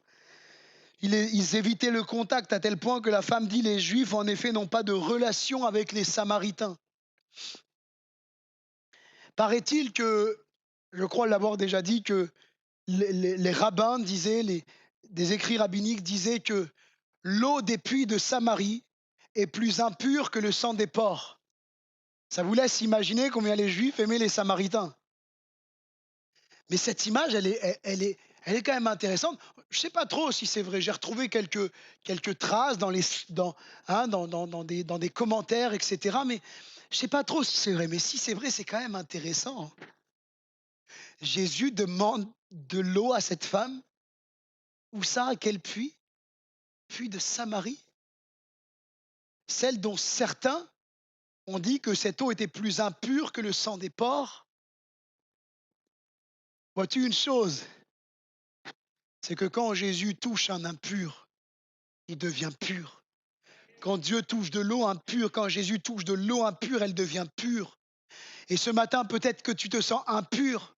Ils évitaient le contact à tel point que la femme dit les Juifs, en effet, n'ont pas de relation avec les Samaritains. Paraît-il que, je crois l'avoir déjà dit, que les rabbins disaient, des écrits rabbiniques disaient que l'eau des puits de Samarie est plus impure que le sang des porcs. Ça vous laisse imaginer combien les Juifs aimaient les Samaritains. Mais cette image, elle est quand même intéressante. Je ne sais pas trop si c'est vrai. J'ai retrouvé quelques traces dans des commentaires, etc. Mais je ne sais pas trop si c'est vrai. Mais si c'est vrai, c'est quand même intéressant. Jésus demande de l'eau à cette femme. Où ça? À quel puits? Puits de Samarie. Celle dont certains ont dit que cette eau était plus impure que le sang des porcs. Vois-tu une chose? C'est que quand Jésus touche un impur, il devient pur. Quand Dieu touche de l'eau impure, quand Jésus touche de l'eau impure, elle devient pure. Et ce matin, peut-être que tu te sens impur.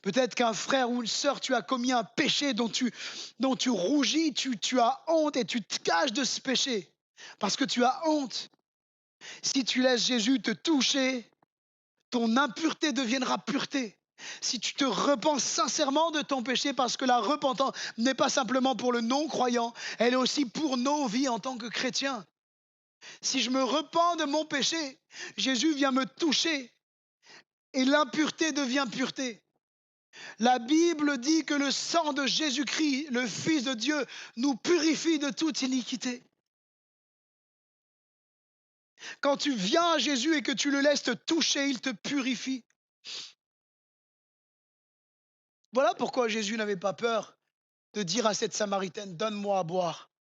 Peut-être qu'un frère ou une sœur, tu as commis un péché dont tu rougis, tu as honte et tu te caches de ce péché. Parce que tu as honte. Si tu laisses Jésus te toucher, ton impureté deviendra pureté. Si tu te repens sincèrement de ton péché, parce que la repentance n'est pas simplement pour le non-croyant, elle est aussi pour nos vies en tant que chrétiens. Si je me repens de mon péché, Jésus vient me toucher et l'impureté devient pureté. La Bible dit que le sang de Jésus-Christ, le Fils de Dieu, nous purifie de toute iniquité. Quand tu viens à Jésus et que tu le laisses te toucher, il te purifie. Voilà pourquoi Jésus n'avait pas peur de dire à cette Samaritaine, donne-moi à boire.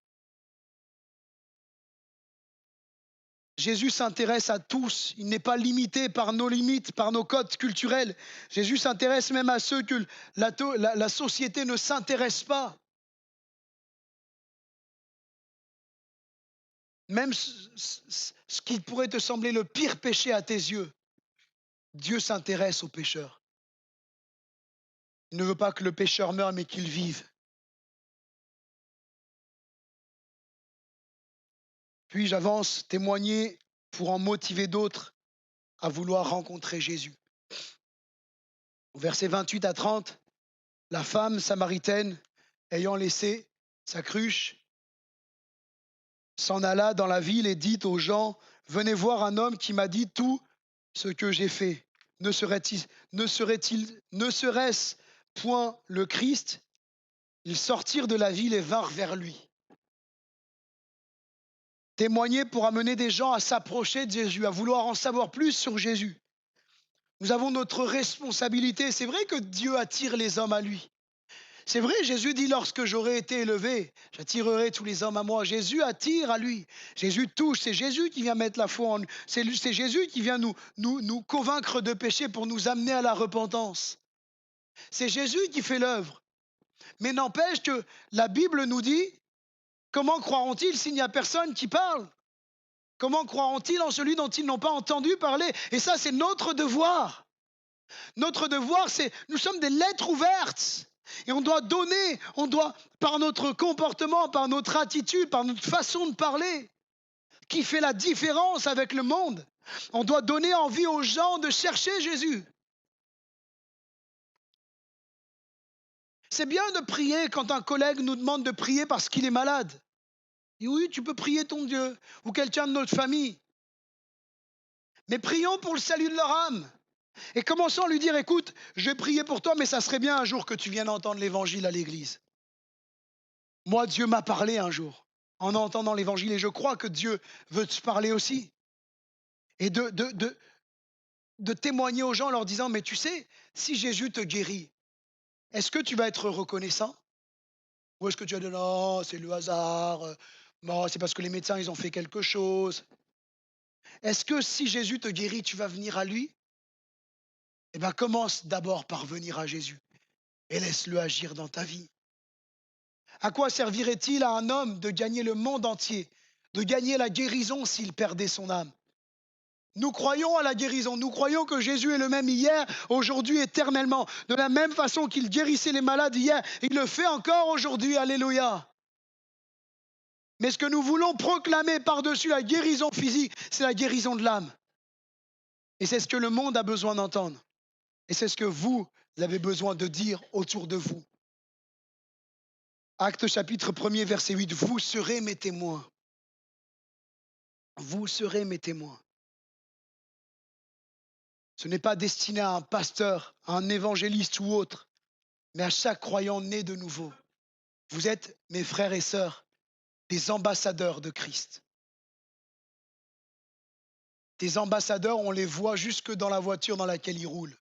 Jésus s'intéresse à tous. Il n'est pas limité par nos limites, par nos codes culturels. Jésus s'intéresse même à ceux que la société ne s'intéresse pas. Même ce qui pourrait te sembler le pire péché à tes yeux, Dieu s'intéresse aux pécheurs. Il ne veut pas que le pécheur meure, mais qu'il vive. Puis j'avance, témoigner pour en motiver d'autres à vouloir rencontrer Jésus. Au verset 28 à 30, la femme samaritaine, ayant laissé sa cruche, s'en alla dans la ville et dit aux gens, venez voir un homme qui m'a dit tout ce que j'ai fait. Ne serait-ce point le Christ? Ils sortirent de la ville et vinrent vers lui. Témoigner pour amener des gens à s'approcher de Jésus, à vouloir en savoir plus sur Jésus. Nous avons notre responsabilité. C'est vrai que Dieu attire les hommes à lui. C'est vrai, Jésus dit, lorsque j'aurai été élevé, j'attirerai tous les hommes à moi. Jésus attire à lui. Jésus touche. C'est Jésus qui vient mettre la foi en nous. C'est Jésus qui vient nous convaincre de péché pour nous amener à la repentance. C'est Jésus qui fait l'œuvre. Mais n'empêche que la Bible nous dit, comment croiront-ils s'il n'y a personne qui parle? Comment croiront-ils en celui dont ils n'ont pas entendu parler? Et ça, c'est notre devoir. Notre devoir, c'est, nous sommes des lettres ouvertes. Et on doit donner, on doit, par notre comportement, par notre attitude, par notre façon de parler, qui fait la différence avec le monde. On doit donner envie aux gens de chercher Jésus. C'est bien de prier quand un collègue nous demande de prier parce qu'il est malade. Et oui, tu peux prier ton Dieu ou quelqu'un de notre famille. Mais prions pour le salut de leur âme. Et commençons à lui dire, écoute, je vais prier pour toi, mais ça serait bien un jour que tu viennes entendre l'évangile à l'église. Moi, Dieu m'a parlé un jour en entendant l'évangile et je crois que Dieu veut te parler aussi. Et de témoigner aux gens en leur disant, mais tu sais, si Jésus te guérit, est-ce que tu vas être reconnaissant? Ou est-ce que tu vas dire, non, c'est le hasard, non, c'est parce que les médecins, ils ont fait quelque chose. Est-ce que si Jésus te guérit, tu vas venir à lui? Eh bien, commence d'abord par venir à Jésus et laisse-le agir dans ta vie. À quoi servirait-il à un homme de gagner le monde entier, de gagner la guérison s'il perdait son âme? Nous croyons à la guérison, nous croyons que Jésus est le même hier, aujourd'hui, éternellement. De la même façon qu'il guérissait les malades hier, il le fait encore aujourd'hui, alléluia. Mais ce que nous voulons proclamer par-dessus la guérison physique, c'est la guérison de l'âme. Et c'est ce que le monde a besoin d'entendre. Et c'est ce que vous avez besoin de dire autour de vous. Actes chapitre 1er, verset 8. Vous serez mes témoins. Vous serez mes témoins. Ce n'est pas destiné à un pasteur, à un évangéliste ou autre, mais à chaque croyant né de nouveau. Vous êtes, mes frères et sœurs, des ambassadeurs de Christ. Des ambassadeurs, on les voit jusque dans la voiture dans laquelle ils roulent.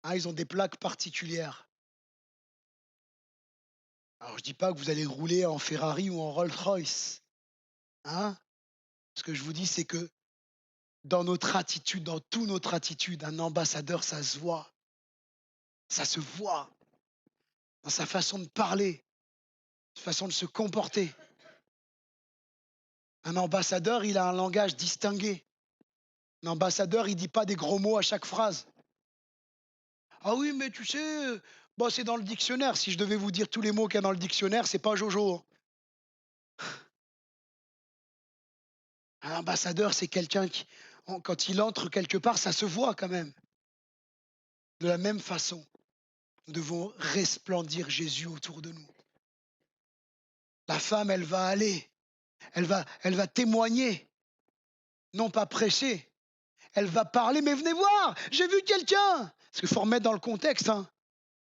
Hein, ils ont des plaques particulières. Alors, je ne dis pas que vous allez rouler en Ferrari ou en Rolls-Royce. Hein? Ce que je vous dis, c'est que dans notre attitude, dans toute notre attitude, un ambassadeur, ça se voit. Ça se voit dans sa façon de parler, sa façon de se comporter. Un ambassadeur, il a un langage distingué. Un ambassadeur, il ne dit pas des gros mots à chaque phrase. Ah oui, mais tu sais, bon, c'est dans le dictionnaire. Si je devais vous dire tous les mots qu'il y a dans le dictionnaire, c'est pas Jojo. Un ambassadeur, c'est quelqu'un qui, quand il entre quelque part, ça se voit quand même. De la même façon, nous devons resplendir Jésus autour de nous. La femme, elle va aller, elle va témoigner, non pas prêcher. Elle va parler, mais venez voir, j'ai vu quelqu'un. Parce qu'il faut remettre dans le contexte. Hein.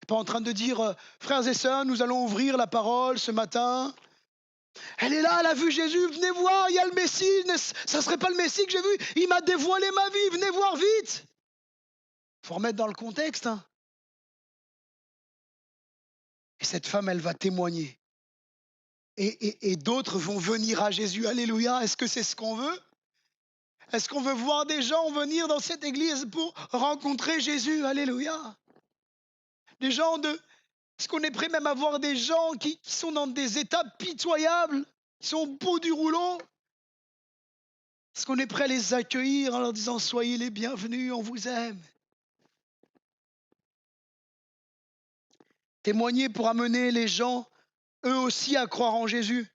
Pas en train de dire, frères et sœurs, nous allons ouvrir la parole ce matin. Elle est là, elle a vu Jésus, venez voir, il y a le Messie. Ça ne serait pas le Messie que j'ai vu, il m'a dévoilé ma vie, venez voir vite. Il faut remettre dans le contexte. Hein. Et cette femme, elle va témoigner. Et d'autres vont venir à Jésus. Alléluia, est-ce que c'est ce qu'on veut? Est-ce qu'on veut voir des gens venir dans cette église pour rencontrer Jésus? Alléluia. Des gens de... Est-ce qu'on est prêt même à voir des gens qui sont dans des états pitoyables, qui sont au bout du rouleau? Est-ce qu'on est prêt à les accueillir en leur disant soyez les bienvenus, on vous aime? Témoigner pour amener les gens, eux aussi, à croire en Jésus.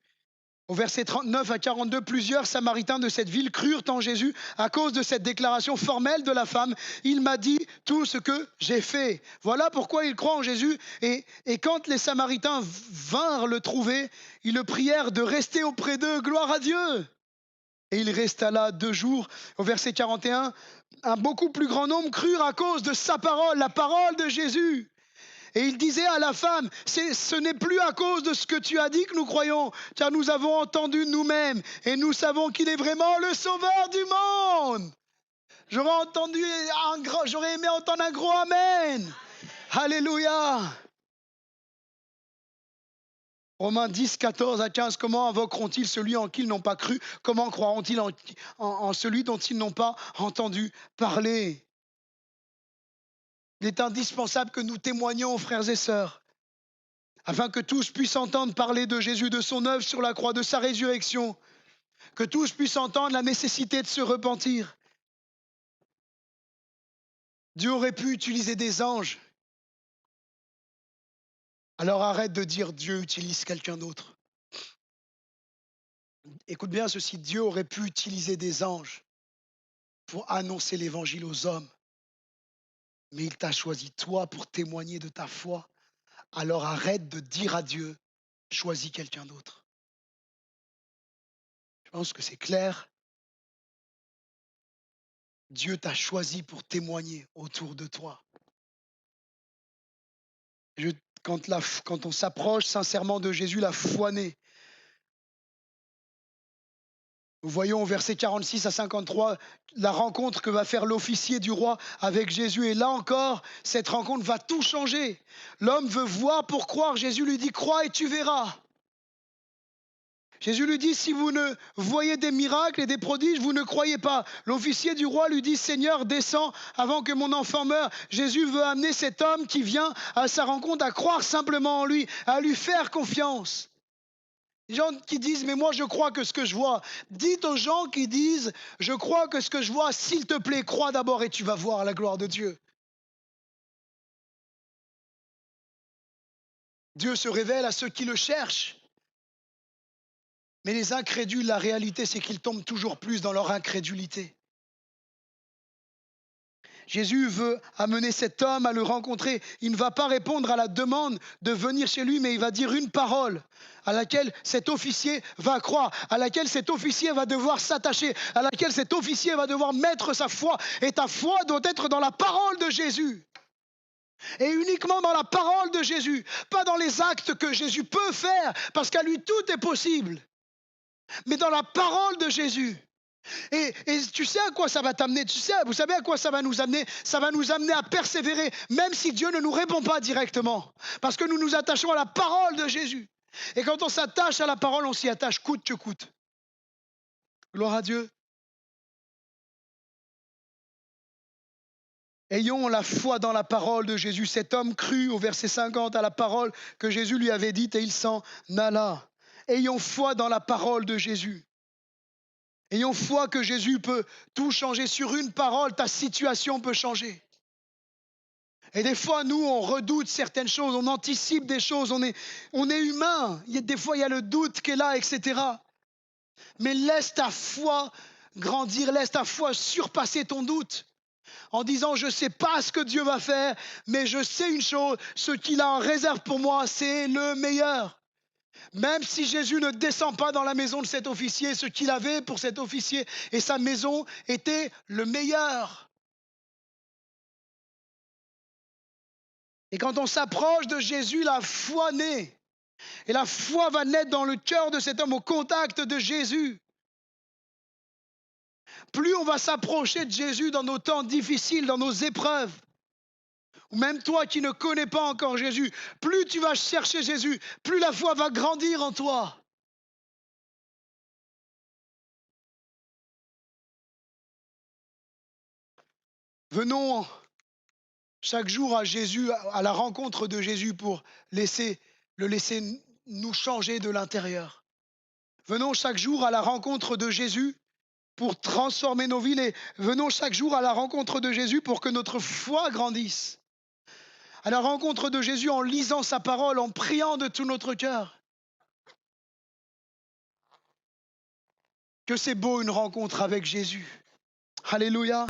Au verset 39 à 42, plusieurs Samaritains de cette ville crurent en Jésus à cause de cette déclaration formelle de la femme. Il m'a dit tout ce que j'ai fait. Voilà pourquoi ils croient en Jésus. Et quand les Samaritains vinrent le trouver, ils le prièrent de rester auprès d'eux. Gloire à Dieu. Et il resta là 2 jours. Au verset 41, un beaucoup plus grand nombre crurent à cause de sa parole, la parole de Jésus. Et il disait à la femme, ce n'est plus à cause de ce que tu as dit que nous croyons, car nous avons entendu nous-mêmes et nous savons qu'il est vraiment le sauveur du monde. J'aurais aimé entendre un gros amen. Alléluia. Romains 10, 14 à 15, comment invoqueront-ils celui en qui ils n'ont pas cru? Comment croiront-ils en celui dont ils n'ont pas entendu parler? Il est indispensable que nous témoignions, frères et sœurs, afin que tous puissent entendre parler de Jésus, de son œuvre sur la croix, de sa résurrection, que tous puissent entendre la nécessité de se repentir. Dieu aurait pu utiliser des anges. Alors arrête de dire Dieu utilise quelqu'un d'autre. Écoute bien ceci, Dieu aurait pu utiliser des anges pour annoncer l'évangile aux hommes. Mais il t'a choisi toi pour témoigner de ta foi. Alors arrête de dire à Dieu, choisis quelqu'un d'autre. Je pense que c'est clair. Dieu t'a choisi pour témoigner autour de toi. Quand on s'approche sincèrement de Jésus, la foi naît. Nous voyons au verset 46 à 53 la rencontre que va faire l'officier du roi avec Jésus. Et là encore, cette rencontre va tout changer. L'homme veut voir pour croire. Jésus lui dit, crois et tu verras. Jésus lui dit, si vous ne voyez des miracles et des prodiges, vous ne croyez pas. L'officier du roi lui dit, Seigneur, descends avant que mon enfant meure. Jésus veut amener cet homme qui vient à sa rencontre à croire simplement en lui, à lui faire confiance. Les gens qui disent, mais moi je crois que ce que je vois. Dites aux gens qui disent, je crois que ce que je vois, s'il te plaît, crois d'abord et tu vas voir la gloire de Dieu. Dieu se révèle à ceux qui le cherchent. Mais les incrédules, la réalité, c'est qu'ils tombent toujours plus dans leur incrédulité. Jésus veut amener cet homme à le rencontrer. Il ne va pas répondre à la demande de venir chez lui, mais il va dire une parole à laquelle cet officier va croire, à laquelle cet officier va devoir s'attacher, à laquelle cet officier va devoir mettre sa foi. Et ta foi doit être dans la parole de Jésus. Et uniquement dans la parole de Jésus, pas dans les actes que Jésus peut faire, parce qu'à lui tout est possible, mais dans la parole de Jésus. Et tu sais à quoi ça va t'amener? Vous savez à quoi ça va nous amener? Ça va nous amener à persévérer, même si Dieu ne nous répond pas directement. Parce que nous nous attachons à la parole de Jésus. Et quand on s'attache à la parole, on s'y attache coûte que coûte. Gloire à Dieu. Ayons la foi dans la parole de Jésus. Cet homme crut au verset 50 à la parole que Jésus lui avait dite et il s'en alla. Ayons foi dans la parole de Jésus. Ayons foi que Jésus peut tout changer. Sur une parole, ta situation peut changer. Et des fois, nous, on redoute certaines choses, on anticipe des choses, on est humain. Des fois, il y a le doute qui est là, etc. Mais laisse ta foi grandir, laisse ta foi surpasser ton doute. En disant, je ne sais pas ce que Dieu va faire, mais je sais une chose, ce qu'il a en réserve pour moi, c'est le meilleur. Même si Jésus ne descend pas dans la maison de cet officier, ce qu'il avait pour cet officier et sa maison était le meilleur. Et quand on s'approche de Jésus, la foi naît. Et la foi va naître dans le cœur de cet homme au contact de Jésus. Plus on va s'approcher de Jésus dans nos temps difficiles, dans nos épreuves, ou même toi qui ne connais pas encore Jésus, plus tu vas chercher Jésus, plus la foi va grandir en toi. Venons chaque jour à Jésus, à la rencontre de Jésus pour le laisser nous changer de l'intérieur. Venons chaque jour à la rencontre de Jésus pour transformer nos vies et venons chaque jour à la rencontre de Jésus pour que notre foi grandisse. À la rencontre de Jésus en lisant sa parole, en priant de tout notre cœur. Que c'est beau une rencontre avec Jésus. Alléluia.